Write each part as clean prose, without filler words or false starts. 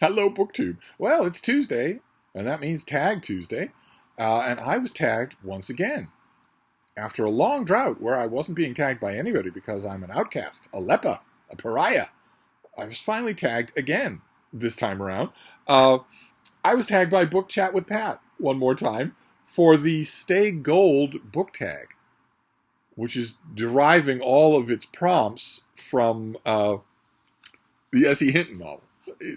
Hello, BookTube. Well, it's Tuesday, and that means Tag Tuesday. And I was tagged once again. After a long drought where I wasn't being tagged by anybody because I'm an outcast, a leper, a pariah, I was finally tagged again this time around. I was tagged by Book Chat with Pat one more time for the Stay Gold book tag, which is deriving all of its prompts from the S.E. Hinton novel.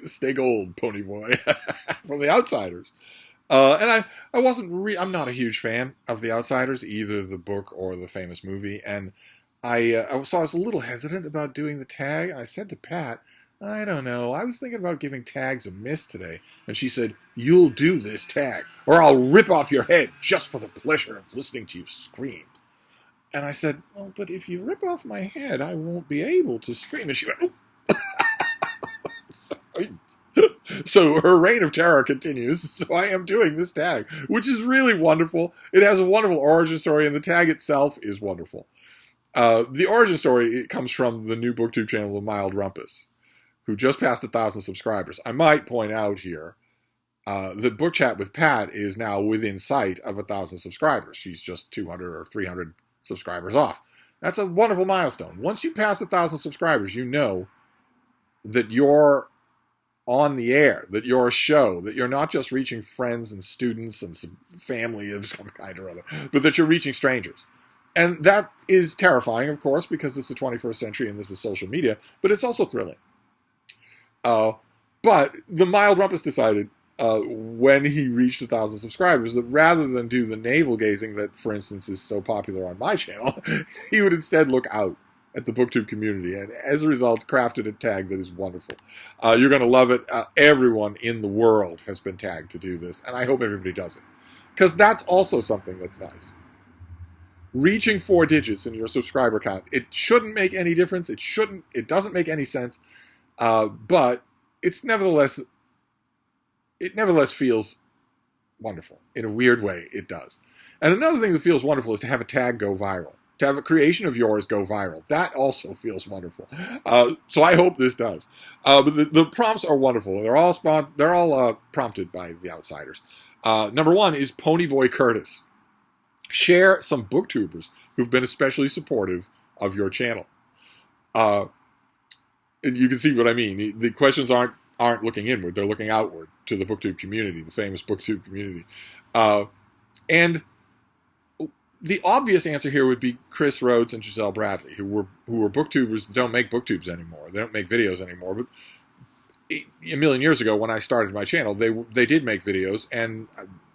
Stay Gold, Ponyboy, from The Outsiders. And I'm not a huge fan of The Outsiders, either the book or the famous movie. And so I was a little hesitant about doing the tag. And I said to Pat, I don't know, I was thinking about giving tags a miss today. And she said, you'll do this tag, or I'll rip off your head just for the pleasure of listening to you scream. And I said, well, but if you rip off my head, I won't be able to scream. And she went, so her reign of terror continues. So I am doing this tag, which is really wonderful. It has a wonderful origin story, and the tag itself is wonderful. The origin story, it comes from the new BookTube channel of MildRumpus, who just passed 1,000 subscribers. I might point out here that Book Chat with Pat is now within sight of 1,000 subscribers. She's just 200 or 300 subscribers off. That's a wonderful milestone. Once you pass 1,000 subscribers, you know that you're on the air, that you're a show, that you're not just reaching friends and students and some family of some kind or other, but that you're reaching strangers. And that is terrifying, of course, because it's the 21st century and this is social media, but it's also thrilling. But the MildRumpus decided when he reached 1,000 subscribers that rather than do the navel-gazing that, for instance, is so popular on my channel, he would instead look out at the BookTube community, and as a result, crafted a tag that is wonderful. You're going to love it. Everyone in the world has been tagged to do this, and I hope everybody does it, because that's also something that's nice. Reaching 4 digits in your subscriber count, it shouldn't make any difference. It doesn't make any sense, but it nevertheless feels wonderful. In a weird way, it does. And another thing that feels wonderful is to have a tag go viral. To have a creation of yours go viral. That also feels wonderful. So I hope this does. But the prompts are wonderful. They're all prompted by The Outsiders. Number 1 is Ponyboy Curtis. Share some BookTubers who've been especially supportive of your channel. And you can see what I mean. The questions aren't looking inward. They're looking outward to the BookTube community, the famous BookTube community. And the obvious answer here would be Chris Rhodes and Giselle Bradley, who were BookTubers that don't make BookTubes anymore. They don't make videos anymore. But a million years ago, when I started my channel, they did make videos, and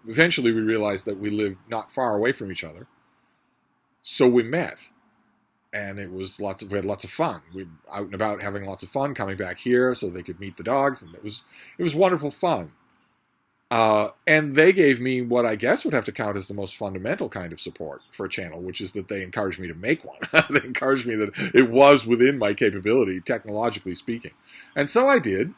eventually we realized that we lived not far away from each other. So we met, and we had lots of fun. We were out and about having lots of fun, coming back here so they could meet the dogs, and it was wonderful fun. And they gave me what I guess would have to count as the most fundamental kind of support for a channel, which is that they encouraged me to make one. They encouraged me that it was within my capability, technologically speaking. And so I did.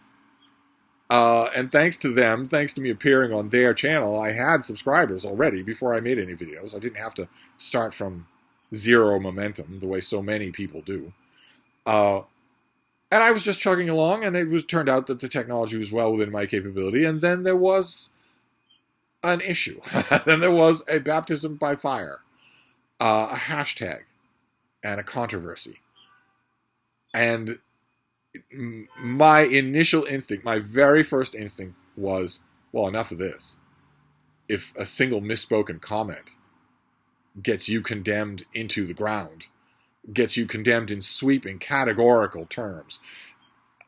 And thanks to them, thanks to me appearing on their channel, I had subscribers already before I made any videos. I didn't have to start from zero momentum the way so many people do. And I was just chugging along, and it turned out that the technology was well within my capability. And then there was an issue. Then there was a baptism by fire, a hashtag, and a controversy. And my initial instinct, my very first instinct was, well, enough of this. If a single misspoken comment gets you condemned into the ground, gets you condemned in sweeping, categorical terms,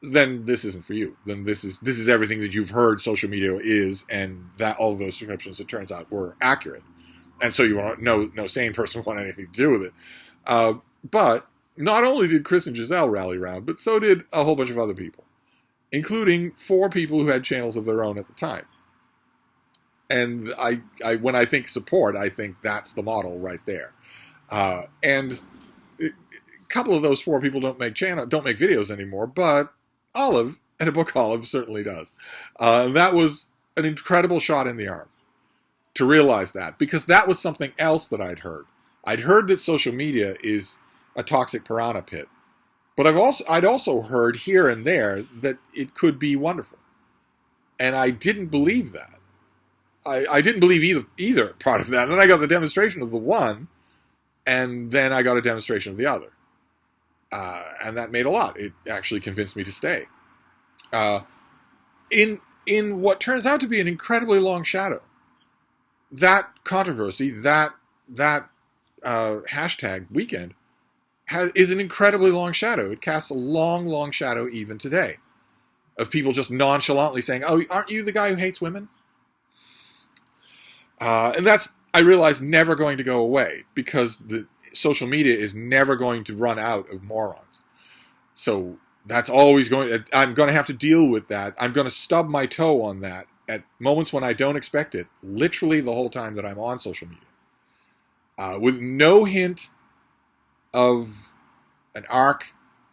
then this isn't for you. Then this is everything that you've heard social media is, and that all of those descriptions, it turns out, were accurate. And so you want no sane person want anything to do with it. But not only did Chris and Giselle rally around, but so did a whole bunch of other people, including 4 people who had channels of their own at the time. And I when I think support, I think that's the model right there. And a couple of those 4 people don't make videos anymore, but Olive, and a book Olive, certainly does. That was an incredible shot in the arm to realize that, because that was something else that I'd heard. I'd heard that social media is a toxic piranha pit, but I'd also heard here and there that it could be wonderful. And I didn't believe that. I didn't believe either part of that. And then I got the demonstration of the one, and then I got a demonstration of the other. And that made a lot. It actually convinced me to stay. In what turns out to be an incredibly long shadow, that controversy, that hashtag weekend, is an incredibly long shadow. It casts a long, long shadow even today, of people just nonchalantly saying, "Oh, aren't you the guy who hates women?" And that's, I realize, never going to go away, because the social media is never going to run out of morons. So that's always I'm going to have to deal with that. I'm going to stub my toe on that at moments when I don't expect it, literally the whole time that I'm on social media. With no hint of an arc,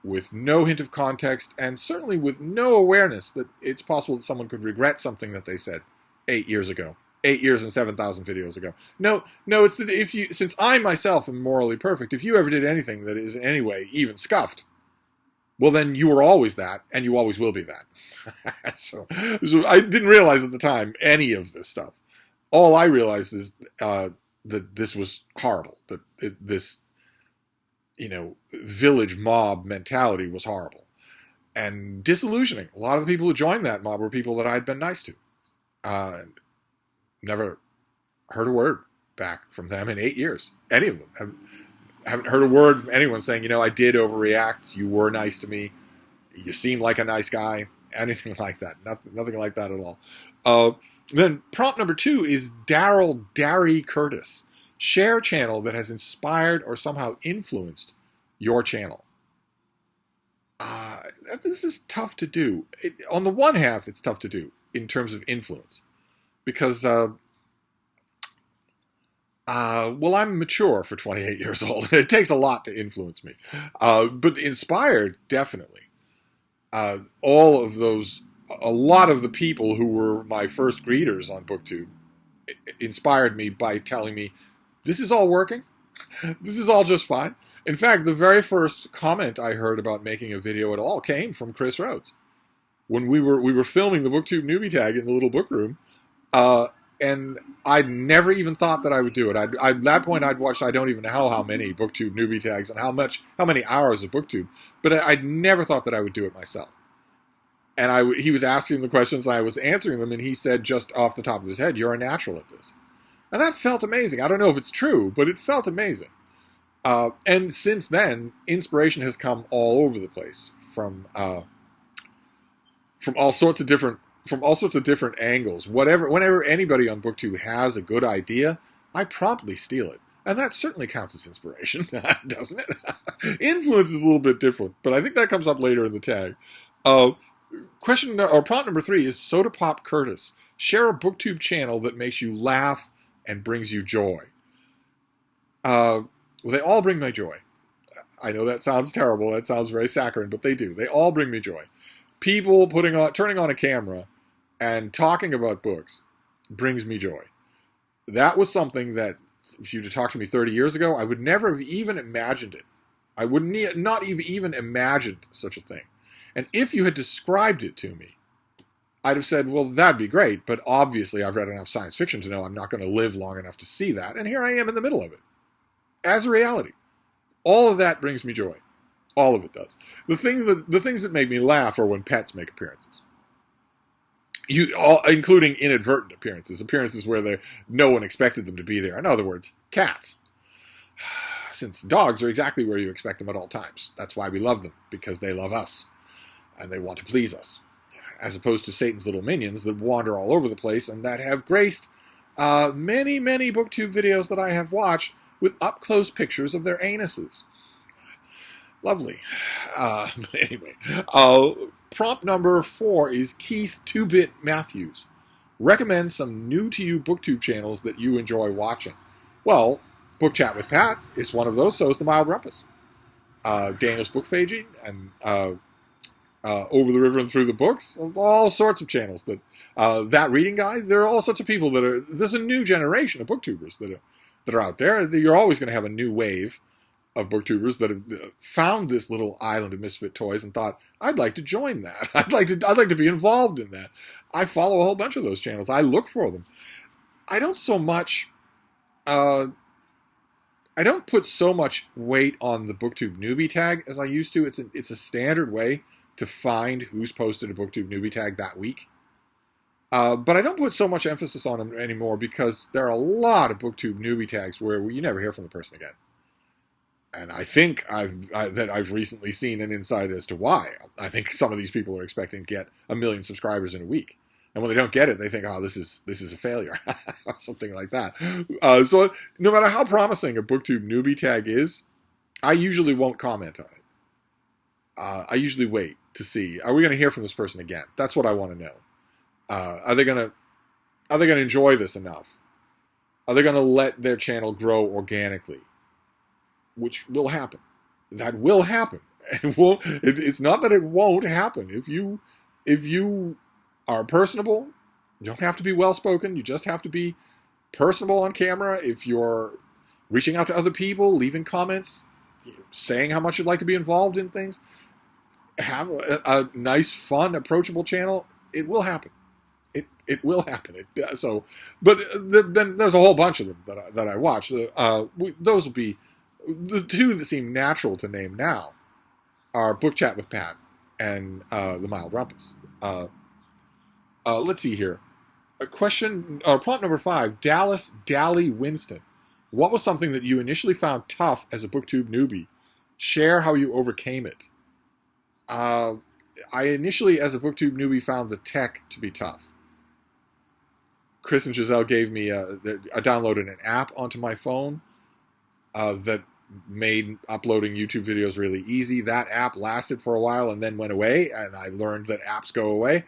with no hint of context, and certainly with no awareness that it's possible that someone could regret something that they said 8 years ago. 8 years and 7,000 videos ago. No, it's that since I myself am morally perfect, if you ever did anything that is in any way even scuffed, well, then you were always that, and you always will be that. so I didn't realize at the time any of this stuff. All I realized is that this was horrible. That this, village mob mentality was horrible and disillusioning. A lot of the people who joined that mob were people that I'd been nice to. Never heard a word back from them in 8 years. Any of them. Haven't heard a word from anyone saying, I did overreact. You were nice to me. You seem like a nice guy. Anything like that. Nothing like that at all. Then prompt number 2 is Darrel Darry Curtis. Share a channel that has inspired or somehow influenced your channel. This is tough to do. On the one half, it's tough to do in terms of influence. Because, I'm mature for 28 years old. It takes a lot to influence me. But inspired, definitely. A lot of the people who were my first greeters on BookTube inspired me by telling me, this is all working. This is all just fine. In fact, the very first comment I heard about making a video at all came from Chris Rhodes. When we were filming the BookTube newbie tag in the little book room, and I'd never even thought that I would do it. At that point, I'd watched, I don't even know how many BookTube newbie tags and how many hours of BookTube, but I'd never thought that I would do it myself. And he was asking the questions, I was answering them, and he said just off the top of his head, "You're a natural at this." And that felt amazing. I don't know if it's true, but it felt amazing. And since then, inspiration has come all over the place from all sorts of different angles. Whenever anybody on BookTube has a good idea, I promptly steal it. And that certainly counts as inspiration, doesn't it? Influence is a little bit different, but I think that comes up later in the tag. Prompt number 3 is Sodapop Curtis. Share a BookTube channel that makes you laugh and brings you joy. They all bring me joy. I know that sounds terrible. That sounds very saccharine, but they do. They all bring me joy. People turning on a camera and talking about books brings me joy. That was something that, if you'd have talked to me 30 years ago, I would never have even imagined it. I would not even imagined such a thing. And if you had described it to me, I'd have said, well, that'd be great, but obviously I've read enough science fiction to know I'm not going to live long enough to see that, and here I am in the middle of it. As a reality. All of that brings me joy. All of it does. The things that make me laugh are when pets make appearances. Including inadvertent appearances where no one expected them to be there. In other words, cats. Since dogs are exactly where you expect them at all times. That's why we love them, because they love us, and they want to please us. As opposed to Satan's little minions that wander all over the place and that have graced many, many BookTube videos that I have watched with up-close pictures of their anuses. Lovely. Anyway, prompt number 4 is Keith Two-Bit Mathews. Recommend some new-to-you BookTube channels that you enjoy watching. Well, Book Chat with Pat is one of those, so is the MildRumpus. Daniel's Bookphagy and Over the River and Through the Books, all sorts of channels. That Reading Guide, there are all sorts of people there's a new generation of BookTubers that are out there. You're always going to have a new wave of BookTubers that have found this little island of misfit toys and thought, I'd like to join that. I'd like to be involved in that. I follow a whole bunch of those channels. I look for them. I don't so much. I don't put so much weight on the BookTube newbie tag as I used to. It's a standard way to find who's posted a BookTube newbie tag that week. But I don't put so much emphasis on them anymore because there are a lot of BookTube newbie tags where you never hear from the person again. And I think I've recently seen an insight as to why. I think some of these people are expecting to get 1 million subscribers in a week. And when they don't get it, they think, oh, this is a failure, or something like that. So no matter how promising a BookTube newbie tag is, I usually won't comment on it. I usually wait to see, are we going to hear from this person again? That's what I want to know. Are they going to enjoy this enough? Are they going to let their channel grow organically? Which will happen. That will happen. It's not that it won't happen. If you are personable, you don't have to be well-spoken. You just have to be personable on camera. If you're reaching out to other people, leaving comments, saying how much you'd like to be involved in things, have a nice, fun, approachable channel, it will happen. It will happen. But then there's a whole bunch of them that I watch. Those will be the two that seem natural to name now are Book Chat with Pat and the MildRumpus. Let's see here. Prompt number 5, Dally Winston. What was something that you initially found tough as a BookTube newbie? Share how you overcame it. I initially, as a BookTube newbie, found the tech to be tough. Chris and Giselle gave me I downloaded an app onto my phone that made uploading YouTube videos really easy. That app lasted for a while and then went away, and I learned that apps go away.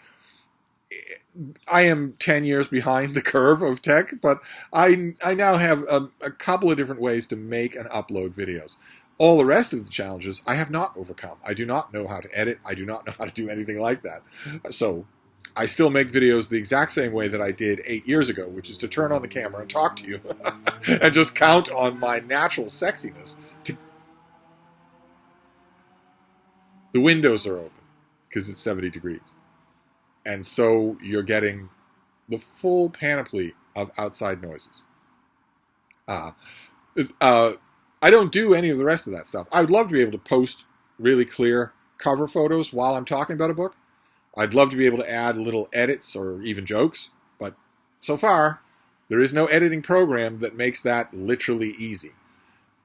I am 10 years behind the curve of tech, but I now have a couple of different ways to make and upload videos. All the rest of the challenges I have not overcome. I do not know how to edit. I do not know how to do anything like that. So I still make videos the exact same way that I did 8 years ago, which is to turn on the camera and talk to you and just count on my natural sexiness. The windows are open because it's 70 degrees. And so you're getting the full panoply of outside noises. I don't do any of the rest of that stuff. I would love to be able to post really clear cover photos while I'm talking about a book. I'd love to be able to add little edits or even jokes, but so far, there is no editing program that makes that literally easy.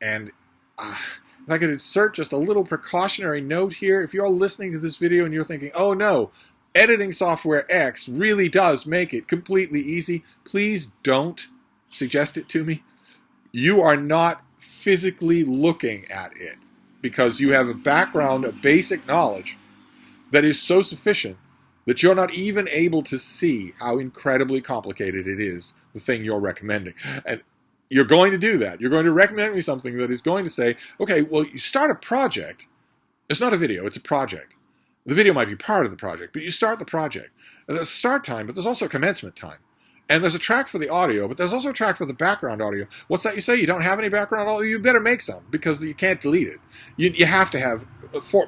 And if I could insert just a little precautionary note here, if you're listening to this video and you're thinking, oh no, editing software X really does make it completely easy, please don't suggest it to me. You are not physically looking at it because you have a background of basic knowledge that is so sufficient that you're not even able to see how incredibly complicated it is, the thing you're recommending. And you're going to do that. You're going to recommend me something that is going to say, okay, well, you start a project. It's not a video, it's a project. The video might be part of the project, but you start the project. And there's start time, but there's also commencement time. And there's a track for the audio, but there's also a track for the background audio. What's that you say? You don't have any background audio? You better make some, because you can't delete it. You have to have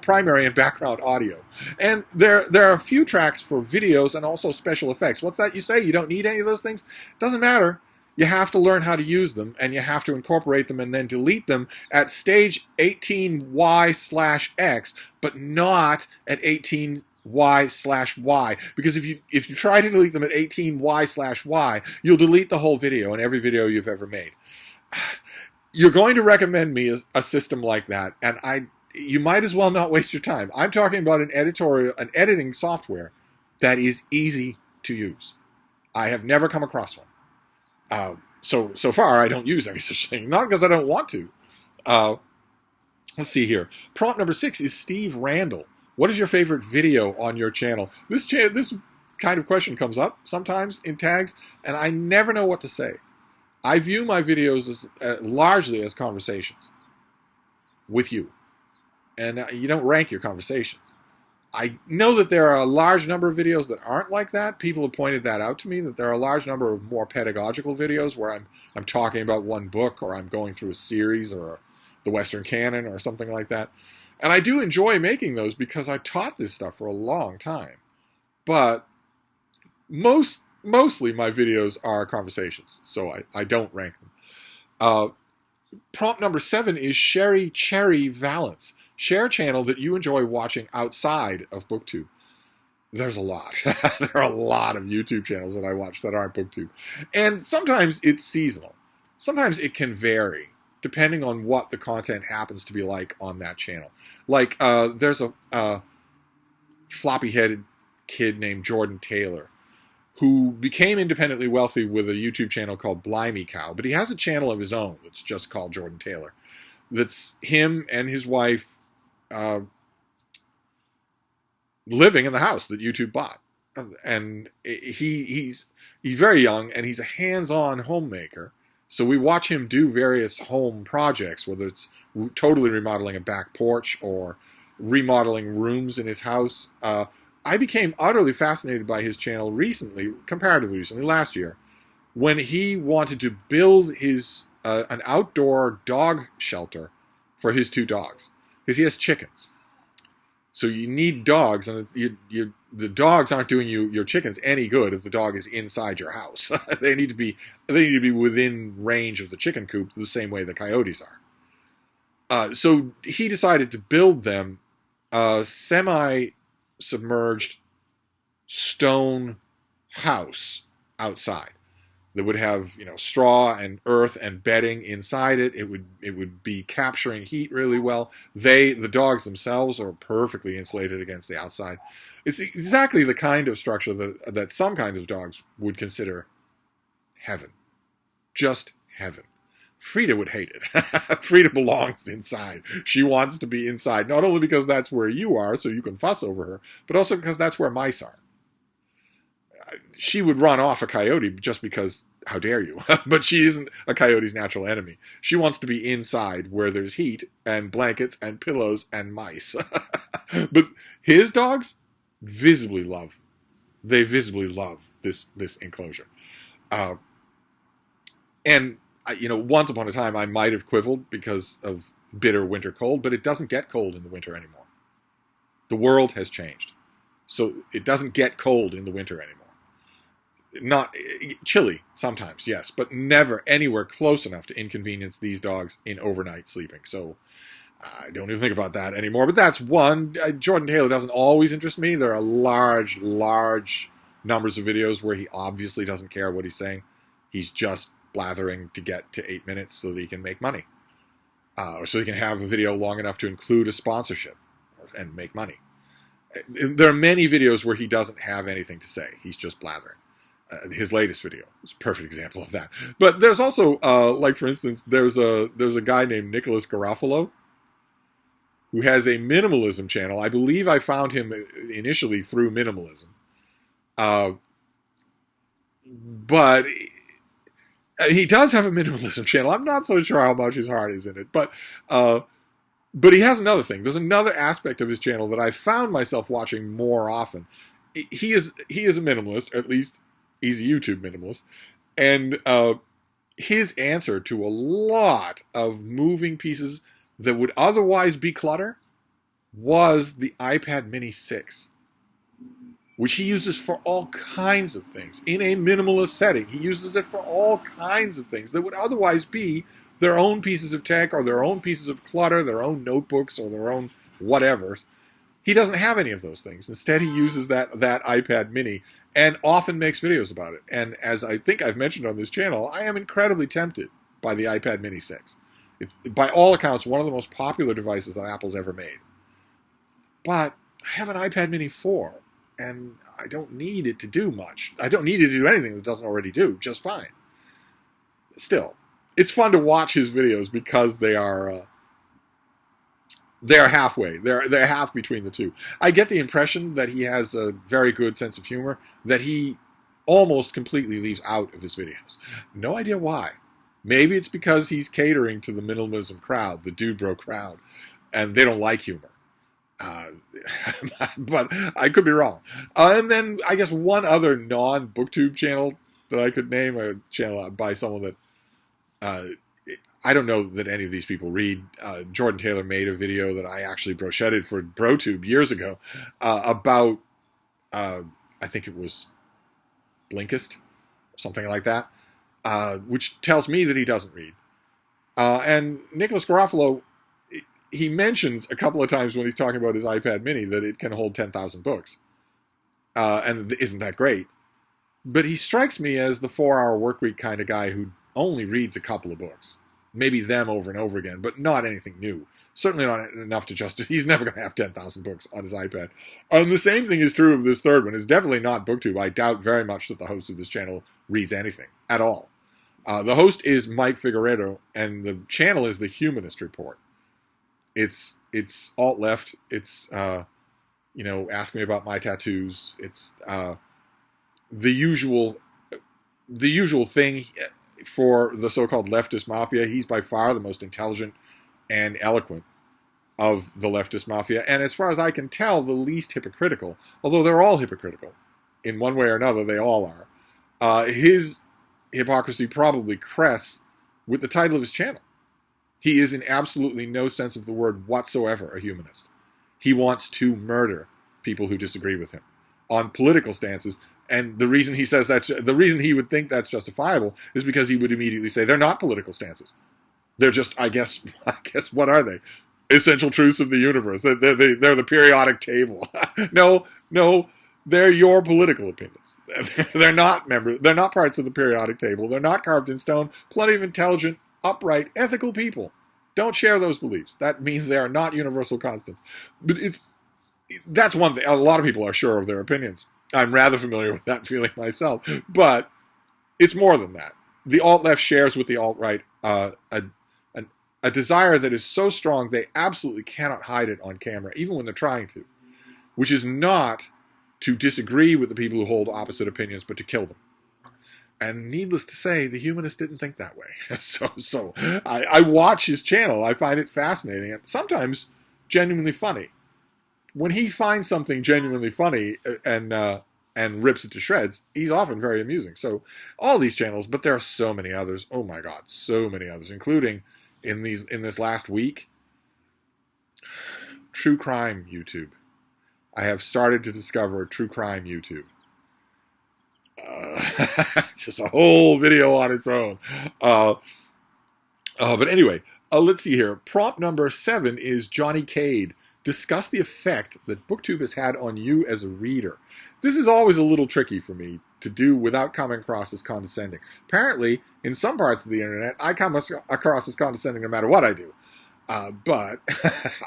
primary and background audio. And there are a few tracks for videos and also special effects. What's that you say? You don't need any of those things? Doesn't matter. You have to learn how to use them, and you have to incorporate them and then delete them at stage 18Y/X, but not at 18Y/Y. Because if you try to delete them at 18Y/Y, you'll delete the whole video and every video you've ever made. You're going to recommend me a system like that, and you might as well not waste your time. I'm talking about an editing software that is easy to use. I have never come across one. So far, I don't use any such thing. Not because I don't want to. Let's see here. Prompt number 6 is Steve Randall. What is your favorite video on your channel? This kind of question comes up sometimes in tags, and I never know what to say. I view my videos as largely as conversations with you. And you don't rank your conversations. I know that there are a large number of videos that aren't like that. People have pointed that out to me, that there are a large number of more pedagogical videos where I'm talking about one book, or I'm going through a series or the Western canon or something like that. And I do enjoy making those because I taught this stuff for a long time. But Mostly my videos are conversations, so I don't rank them. Prompt number 7 is Sherri Cherry Valance. Share a channel that you enjoy watching outside of BookTube. There's a lot. There are a lot of YouTube channels that I watch that aren't BookTube. And sometimes it's seasonal. Sometimes it can vary depending on what the content happens to be like on that channel. Like, there's a floppy-headed kid named Jordan Taylor who became independently wealthy with a YouTube channel called Blimey Cow, but he has a channel of his own that's just called Jordan Taylor. That's him and his wife living in the house that YouTube bought. And he's very young, and he's a hands-on homemaker. So we watch him do various home projects, whether it's totally remodeling a back porch or remodeling rooms in his house. I became utterly fascinated by his channel recently, comparatively recently, last year, when he wanted to build his an outdoor dog shelter for his 2 dogs, because he has chickens. So you need dogs, and the dogs aren't doing your chickens any good if the dog is inside your house. They need to be within range of the chicken coop the same way the coyotes are. So he decided to build them a semi-submerged stone house outside that would have, straw and earth and bedding inside it. It would be capturing heat really well. The dogs themselves are perfectly insulated against the outside. It's exactly the kind of structure that some kinds of dogs would consider heaven. Just heaven. Frida would hate it. Frida belongs inside. She wants to be inside, not only because that's where you are, so you can fuss over her, but also because that's where mice are. She would run off a coyote just because, how dare you? But she isn't a coyote's natural enemy. She wants to be inside where there's heat and blankets and pillows and mice. But his dogs visibly love this enclosure. And once upon a time, I might have quibbled because of bitter winter cold, but it doesn't get cold in the winter anymore. The world has changed. So it doesn't get cold in the winter anymore. Not chilly sometimes, yes, but never anywhere close enough to inconvenience these dogs in overnight sleeping. So I don't even think about that anymore. But that's one. Jordan Taylor doesn't always interest me. There are large numbers of videos where he obviously doesn't care what he's saying. He's just blathering to get to 8 minutes so that he can make money. Or so he can have a video long enough to include a sponsorship and make money. There are many videos where he doesn't have anything to say. He's just blathering. His latest video is a perfect example of that. But there's also, like for instance, there's a guy named Nicholas Garofalo who has a minimalism channel. I believe I found him initially through minimalism. But he does have a minimalism channel. I'm not so sure how much his heart is in it. But he has another thing. There's another aspect of his channel that I found myself watching more often. He is a minimalist, or at least he's a YouTube minimalist. And his answer to a lot of moving pieces that would otherwise be clutter was the iPad Mini 6, which he uses for all kinds of things. In a minimalist setting, he uses it for all kinds of things that would otherwise be their own pieces of tech or their own pieces of clutter, their own notebooks or their own whatever. He doesn't have any of those things. Instead, he uses that iPad Mini and often makes videos about it. And as I think I've mentioned on this channel, I am incredibly tempted by the iPad Mini 6. It's, by all accounts, one of the most popular devices that Apple's ever made. But I have an iPad Mini 4, and I don't need it to do much. I don't need it to do anything that it doesn't already do just fine. Still, it's fun to watch his videos because they are halfway. They're half between the two. I get the impression that he has a very good sense of humor that he almost completely leaves out of his videos. No idea why. Maybe it's because he's catering to the minimalism crowd, the dude bro crowd, and they don't like humor. But I could be wrong. And then I guess one other non-BookTube channel that I could name, a channel by someone that I don't know that any of these people read. Jordan Taylor made a video that I actually brochetted for BroTube years ago about, I think it was Blinkist, something like that, which tells me that he doesn't read. And Nicholas Garofalo, he mentions a couple of times when he's talking about his iPad mini that it can hold 10,000 books. And isn't that great? But he strikes me as the 4-hour workweek kind of guy who only reads a couple of books. Maybe them over and over again, but not anything new. Certainly not enough to justify. He's never going to have 10,000 books on his iPad. And the same thing is true of this third one. It's definitely not BookTube. I doubt very much that the host of this channel reads anything at all. The host is Mike Figueredo, and the channel is The Humanist Report. It's alt-left. It's, ask me about my tattoos. It's the usual thing for the so-called leftist mafia. He's by far the most intelligent and eloquent of the leftist mafia, and as far as I can tell, the least hypocritical, although they're all hypocritical. In one way or another, they all are. His hypocrisy probably crests with the title of his channel. He is in absolutely no sense of the word whatsoever a humanist. He wants to murder people who disagree with him on political stances, and the reason he says that, the reason he would think that's justifiable is because he would immediately say they're not political stances. They're just, I guess, what are they? Essential truths of the universe. They're the periodic table. No, they're your political opinions. They're not parts of the periodic table. They're not carved in stone. Plenty of intelligent, upright, ethical people don't share those beliefs. That means they are not universal constants. But that's one thing. A lot of people are sure of their opinions. I'm rather familiar with that feeling myself. But it's more than that. The alt-left shares with the alt-right a desire that is so strong they absolutely cannot hide it on camera, even when they're trying to, which is not to disagree with the people who hold opposite opinions, but to kill them. And needless to say, the humanists didn't think that way. So I watch his channel. I find it fascinating and sometimes genuinely funny. When he finds something genuinely funny and rips it to shreds, he's often very amusing. So all these channels, but there are so many others. Oh my God, so many others, including in this last week, true crime YouTube. I have started to discover true crime YouTube. Just a whole video on its own. But anyway, let's see here. Prompt number 7 is Johnny Cade. Discuss the effect that BookTube has had on you as a reader. This is always a little tricky for me to do without coming across as condescending. Apparently, in some parts of the internet, I come across as condescending no matter what I do. But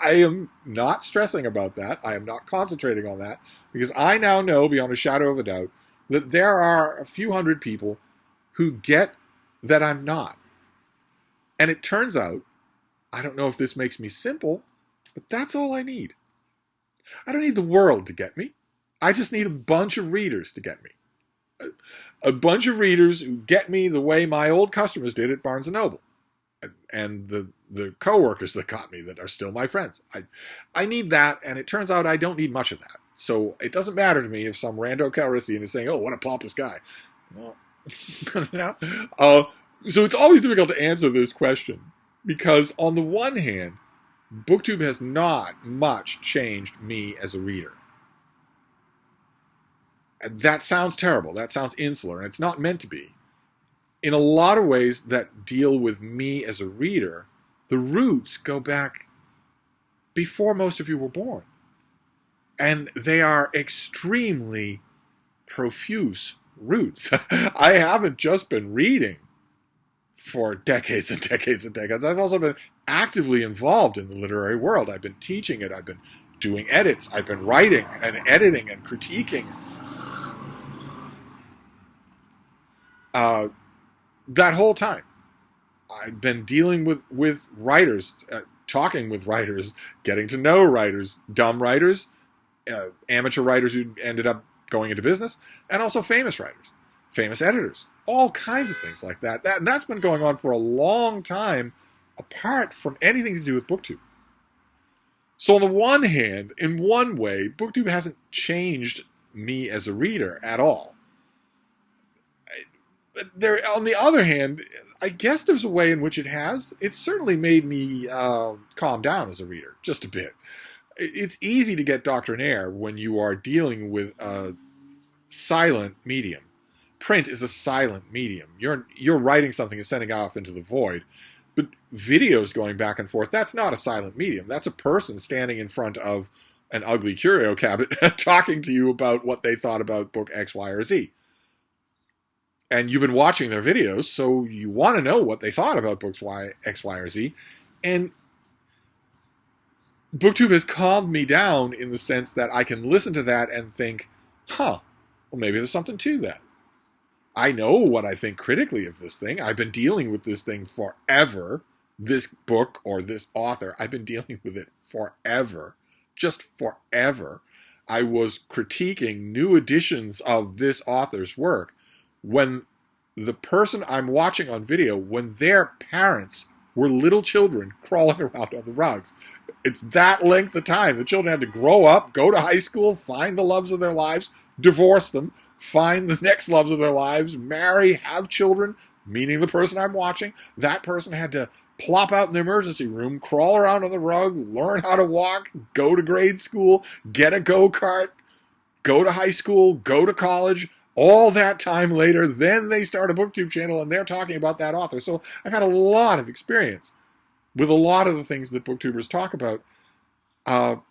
I am not stressing about that. I am not concentrating on that, because I now know beyond a shadow of a doubt that there are a few hundred people who get that I'm not. And it turns out, I don't know if this makes me simple, but that's all I need. I don't need the world to get me. I just need a bunch of readers to get me. A bunch of readers who get me the way my old customers did at Barnes & Noble. And the co-workers that got me that are still my friends. I need that, and it turns out I don't need much of that. So it doesn't matter to me if some rando Calrissian is saying, oh, what a pompous guy. No. So it's always difficult to answer this question, because on the one hand, BookTube has not much changed me as a reader. That sounds terrible. That sounds insular, and it's not meant to be. In a lot of ways that deal with me as a reader, the roots go back before most of you were born. And they are extremely profuse roots. I haven't just been reading for decades and decades and decades. I've also been actively involved in the literary world. I've been teaching it. I've been doing edits. I've been writing and editing and critiquing. That whole time, I've been dealing with writers, talking with writers, getting to know writers, dumb writers, amateur writers who ended up going into business, and also famous writers, famous editors, all kinds of things like that. And that's been going on for a long time, apart from anything to do with BookTube. So on the one hand, in one way, BookTube hasn't changed me as a reader at all. On the other hand, I guess there's a way in which it has. It's certainly made me calm down as a reader, just a bit. It's easy to get doctrinaire when you are dealing with a silent medium. print is a silent medium. You're writing something and sending it off into the void. But videos going back and forth, that's not a silent medium. That's a person standing in front of an ugly curio cabinet talking to you about what they thought about book X, Y, or Z. And you've been watching their videos, so you want to know what they thought about books X, Y, or Z. And BookTube has calmed me down in the sense that I can listen to that and think, well, maybe there's something to that. I know what I think critically of this thing. I've been dealing with this thing forever. This book or this author, I've been dealing with it forever. Just forever. I was critiquing new editions of this author's work when the person I'm watching on video, when their parents were little children crawling around on the rugs. It's that length of time. The children had to grow up, go to high school, find the loves of their lives, divorce them, find the next loves of their lives, marry, have children, meaning the person I'm watching. That person had to plop out in the emergency room, crawl around on the rug, learn how to walk, go to grade school, get a go-kart, go to high school, go to college. All that time later, then they start a BookTube channel and they're talking about that author. So I've had a lot of experience with a lot of the things that BookTubers talk about. And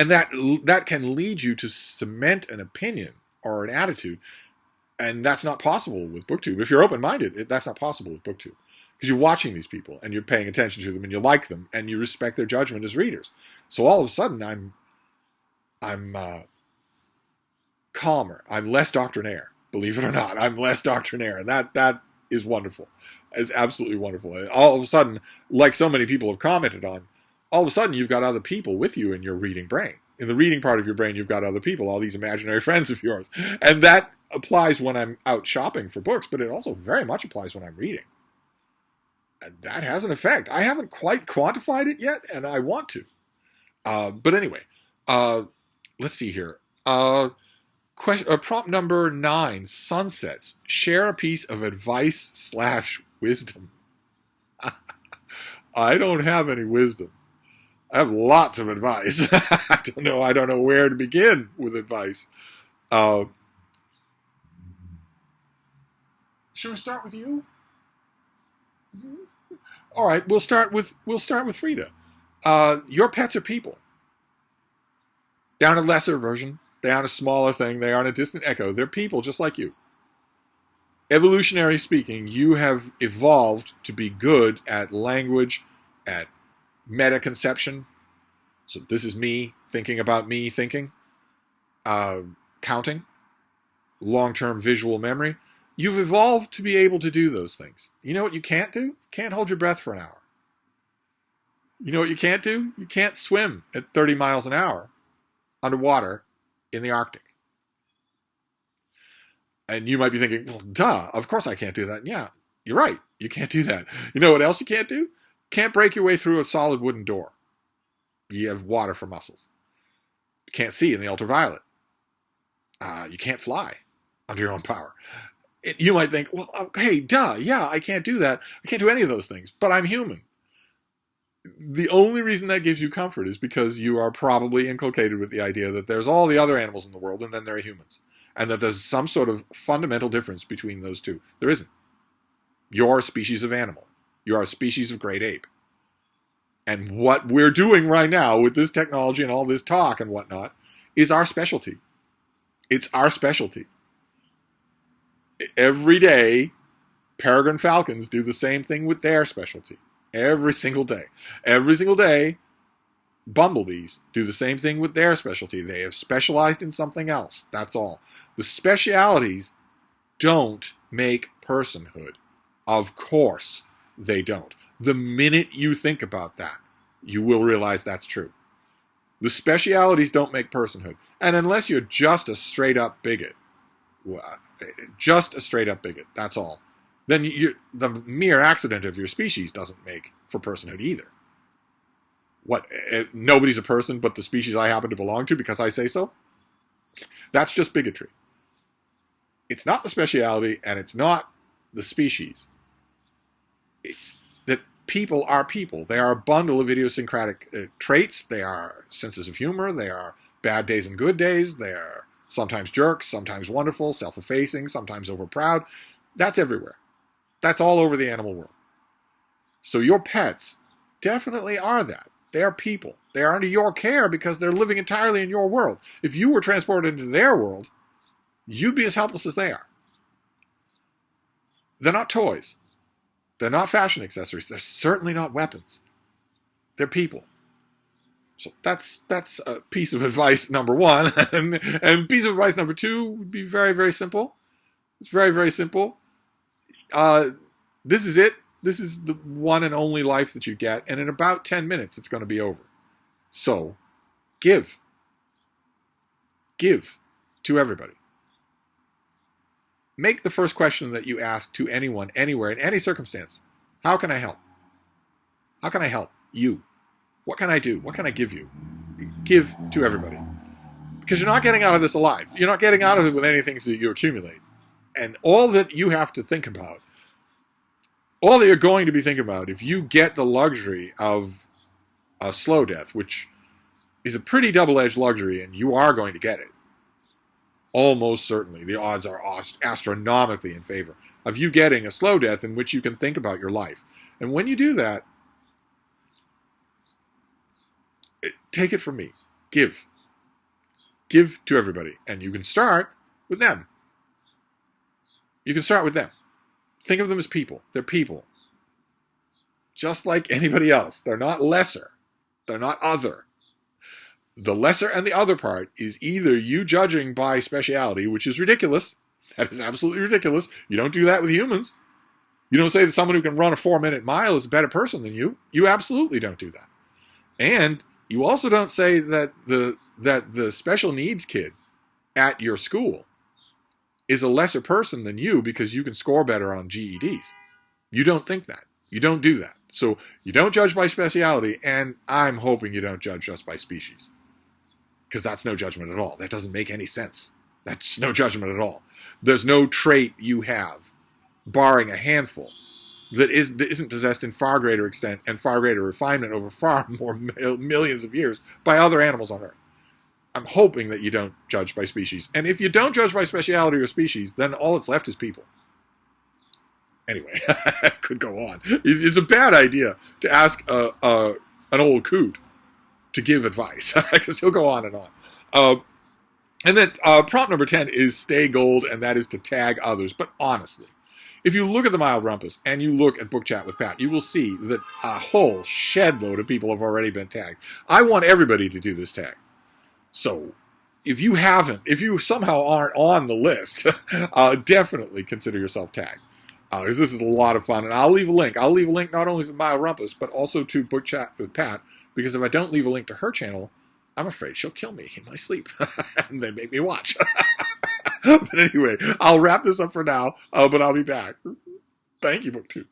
that can lead you to cement an opinion or an attitude. And that's not possible with BookTube. If you're open-minded, that's not possible with BookTube. Because you're watching these people and you're paying attention to them and you like them and you respect their judgment as readers. So all of a sudden, I'm calmer. I'm less doctrinaire. Believe it or not, I'm less doctrinaire. And that is wonderful. It's absolutely wonderful. All of a sudden, like so many people have commented on, all of a sudden you've got other people with you in your reading brain. In the reading part of your brain, you've got other people, all these imaginary friends of yours. And that applies when I'm out shopping for books, but it also very much applies when I'm reading. And that has an effect. I haven't quite quantified it yet, and I want to. But anyway, let's see here. Prompt number 9, sunsets. Share a piece of advice/wisdom. I don't have any wisdom. I have lots of advice. I don't know where to begin with advice. Should we start with you? All right, we'll start with Frida. Your pets are people. Down a lesser version, down a smaller thing, they aren't a distant echo. They're people just like you. Evolutionary speaking, you have evolved to be good at language, at meta-conception. So this is me thinking about me thinking. Counting. Long-term visual memory. You've evolved to be able to do those things. You know what you can't do? You can't hold your breath for an hour. You know what you can't do? You can't swim at 30 miles an hour underwater in the Arctic. And you might be thinking, well, duh, of course I can't do that. Yeah, you're right. You can't do that. You know what else you can't do? Can't break your way through a solid wooden door. You have water for muscles. You can't see in the ultraviolet. You can't fly under your own power. You might think, well, hey, duh, yeah, I can't do that. I can't do any of those things, but I'm human. The only reason that gives you comfort is because you are probably inculcated with the idea that there's all the other animals in the world and then there are humans. And that there's some sort of fundamental difference between those two. There isn't. You're a species of animal. You're a species of great ape. And what we're doing right now with this technology and all this talk and whatnot is our specialty. It's our specialty. Every day, peregrine falcons do the same thing with their specialty. Every single day. Every single day, bumblebees do the same thing with their specialty. They have specialized in something else. That's all. The specialities don't make personhood. Of course they don't. The minute you think about that, you will realize that's true. The specialities don't make personhood. And unless you're just a straight-up bigot, that's all, then the mere accident of your species doesn't make for personhood either. What, nobody's a person but the species I happen to belong to because I say so? That's just bigotry. It's not the speciality and it's not the species. It's that people are people. They are a bundle of idiosyncratic traits. They are senses of humor. They are bad days and good days. They are Sometimes jerks, sometimes wonderful, self-effacing, sometimes overproud. That's everywhere. That's all over the animal world. So your pets definitely are that. They are people. They are under your care because they're living entirely in your world. If you were transported into their world, you'd be as helpless as they are. They're not toys. They're not fashion accessories. They're certainly not weapons. They're people. So that's a piece of advice number one. And piece of advice number two would be very, very simple. It's very, very simple. This is it. This is the one and only life that you get. And in about 10 minutes, it's going to be over. So give. Give to everybody. Make the first question that you ask to anyone, anywhere, in any circumstance. How can I help? How can I help you? What can I do? What can I give you? Give to everybody. Because you're not getting out of this alive. You're not getting out of it with any things that you accumulate. And all that you have to think about, all that you're going to be thinking about, if you get the luxury of a slow death, which is a pretty double-edged luxury, and you are going to get it, almost certainly, the odds are astronomically in favor of you getting a slow death in which you can think about your life. And when you do that, take it from me. Give. Give to everybody. And you can start with them. You can start with them. Think of them as people. They're people. Just like anybody else. They're not lesser. They're not other. The lesser and the other part is either you judging by speciality, which is ridiculous. That is absolutely ridiculous. You don't do that with humans. You don't say that someone who can run a 4-minute mile is a better person than you. You absolutely don't do that. And you also don't say that the special needs kid at your school is a lesser person than you because you can score better on GEDs. You don't think that. You don't do that. So you don't judge by speciality, and I'm hoping you don't judge just by species. Because that's no judgment at all. That doesn't make any sense. That's no judgment at all. There's no trait you have, barring a handful, that isn't possessed in far greater extent and far greater refinement over far more millions of years by other animals on Earth. I'm hoping that you don't judge by species. And if you don't judge by speciality or species, then all that's left is people. Anyway, I could go on. It's a bad idea to ask an old coot to give advice, because he'll go on and on. And then prompt number 10 is stay gold, and that is to tag others. But honestly, if you look at the MildRumpus and you look at Book Chat with Pat, you will see that a whole shed load of people have already been tagged. I want everybody to do this tag. So if you somehow aren't on the list, definitely consider yourself tagged. Because this is a lot of fun. And I'll leave a link. I'll leave a link not only to MildRumpus, but also to Book Chat with Pat. Because if I don't leave a link to her channel, I'm afraid she'll kill me in my sleep. And then make me watch. But anyway, I'll wrap this up for now. But I'll be back. Thank you, BookTube.